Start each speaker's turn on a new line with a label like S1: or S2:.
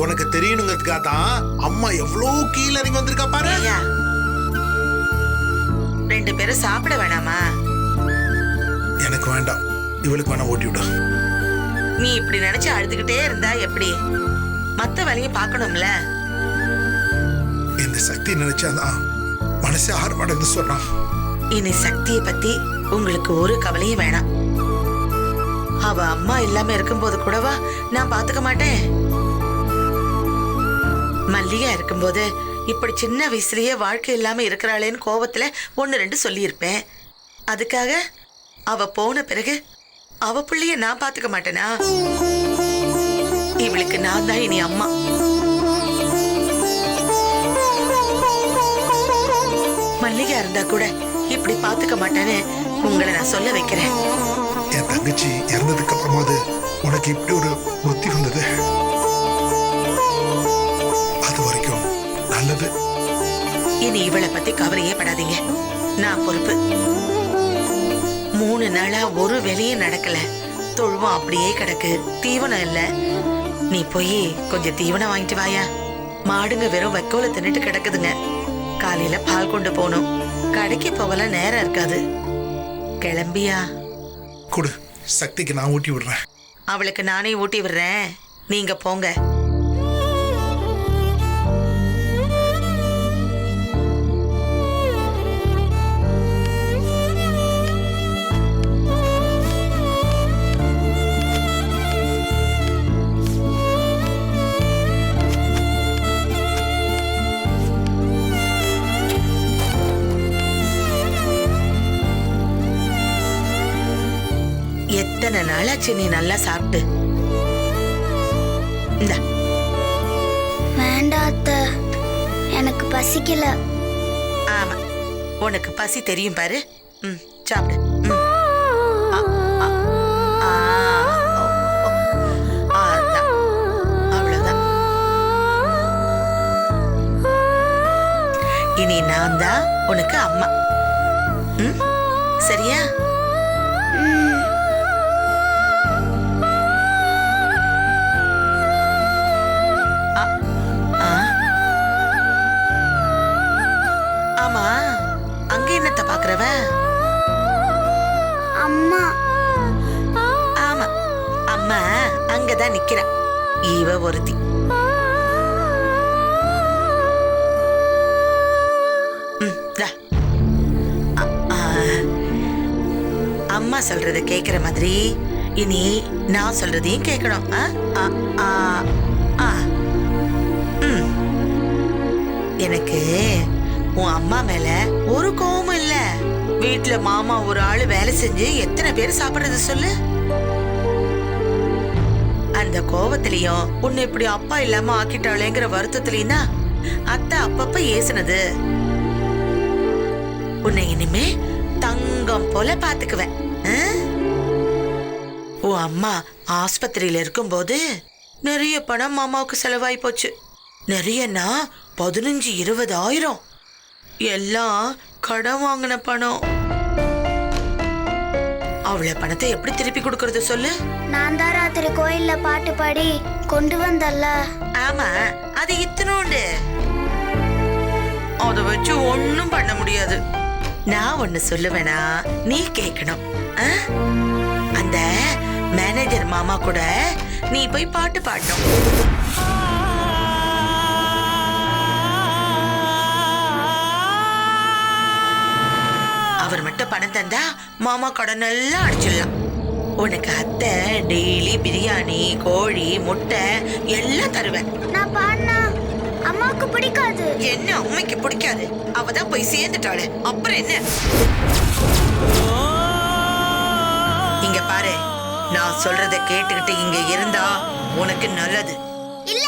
S1: உனக்கு தெரியணுங்கிறதுக்காக தான் அம்மா எவ்வளவு கீழே இறங்கி வந்திருக்கா பாரு.
S2: ரெண்டு பேரும் சாப்பிட வேணாமா?
S1: எனக்கு வேண்டாம், இவளுக்கு வேணா ஊட்டி விடு.
S2: நீ இப்படி நினைச்சு அழுதுகிட்டே இருந்தா எப்படி? மத்த வேலையும் பார்க்கணும்ல.
S1: இந்த சக்தி நினைச்சாதான் மனசு ஆர்வம் சொன்னா.
S2: இனி சக்தியை பத்தி உங்களுக்கு ஒரு கவலையும் வேணாம். அவ அம்மா இல்லாம இருக்கும்போது கூடவா நான் பாத்துக்க மாட்டேன். மல்லிகா இருக்கும்போது இப்படி சின்ன வயசுலயே வாழ்க்கை இல்லாம இருக்கிறாளேன்னு கோபத்துல 1-2 சொல்லியிருப்பேன். அதுக்காக அவ போன பிறகு அவ பிள்ளைய நான் பாத்துக்க மாட்டேனா? இவளுக்கு நான் தான் இனி அம்மா. மல்லிகா இருந்தா கூட இப்படி பாத்துக்க மாட்டேன்னு உங்களை நான் சொல்ல வைக்கிறேன்.
S1: என் தங்கச்சி இறந்ததுக்கு அப்புறமாவது உனக்கு இப்படி ஒரு புத்தி வந்தது. அது வரைக்கும் நல்லது.
S2: இனி இவளை பத்தி கவலையே படாதீங்க, நான் பொறுப்பு. 3 நாளா ஒரு வேலையும் நடக்கல. தொழுவம் அப்படியே கிடக்கு, தீவனம் இல்ல. நீ போய் கொஞ்சம் தீவனம் வாங்கிட்டு வாயா. மாடுங்க வெறும் வைக்கோல தின்னுட்டு கிடக்குதுங்க. காலையில பால் கொண்டு போகணும். கடைக்கு போகலாம் நேரம் இருக்காது. கிளம்பியா?
S1: கொடு, சக்திக்கு நான் ஊட்டி விடுறேன்.
S2: அவளுக்கு நானே ஊட்டி விடுறேன், நீங்க போங்க. எத்தனை நாளாச்சு நீ நல்லா சாப்பிட்டு?
S3: வேண்டாத்த, எனக்கு பசிக்கல.
S2: ஆமா, உனக்கு பசி தெரியும் பாரு. சாப்பிடு. அவ்வளவுதான். இனி நான் தான் உனக்கு அம்மா. சரியா? ஆமா, அங்க என்னத்த பாக்குறவ?
S3: அம்மா.
S2: ஆமா, அம்மா அங்கதான் நிக்கிறா. இவ ஒருத்தி. அம்மா சொல்றத கேக்குற மாதிரி இனி நான் சொல்றதையும் கேட்கணும். எனக்கு உன் அம்மா மேல ஒரு கோவமும் இல்ல. வீட்டுல மாமா ஒரு ஆளு வேலை செஞ்சு எத்தனை பேர் சாப்பிடுறது சொல்லு? அந்த கோவத்திலையும் உன்னை இப்படி அப்பா இல்லாம ஆக்கிட்டாளேங்கிற வருத்தத்திலையும் தான் அத்தை அப்பப்ப ஏசுனது. உன்னை இனிமே தங்கம் போல பாத்துக்குவேன். உன் அம்மா ஆஸ்பத்திரியில இருக்கும்போது நிறைய பணம் மாமாவுக்கு செலவாயி போச்சு. நிறையன்னா 15-20 எல்லாம் கடன் வாங்கின பணம். அவள பணத்தை எப்படி திருப்பி கொடுக்கறது சொல்லு?
S3: நான் தான் ராத்திரி கோயில்ல பாட்டு பாடி கொண்டு வந்தல்ல.
S2: ஆமா, அது இத்தனோண்டு. அத வச்சு ஒண்ணும் பண்ண முடியாது. நான் ஒண்ணு சொல்லுவேனா, நீ கேட்கணும். அந்த மேனேஜர் மாமா கூட நீ போய் பாட்டு பாடணும். அவர் மட்டும் பணம் தந்தா மாமா கடன் எல்லாம் அடிச்சிடலாம். உனக்கு அத்தை டெய்லி பிரியாணி, கோழி, முட்டை எல்லாம் தருவேன்.
S3: நான் பாடினா அம்மாவுக்கு பிடிக்காது.
S2: என்ன அம்மைக்கு பிடிக்காது? அவதான் போய் சேர்ந்துட்டாளே, அப்புறம் என்ன? இங்க பாரு, நான் சொல்றத கேட்டுக்கிட்டு இங்க இருந்தா உனக்கு நல்லது.
S3: இல்ல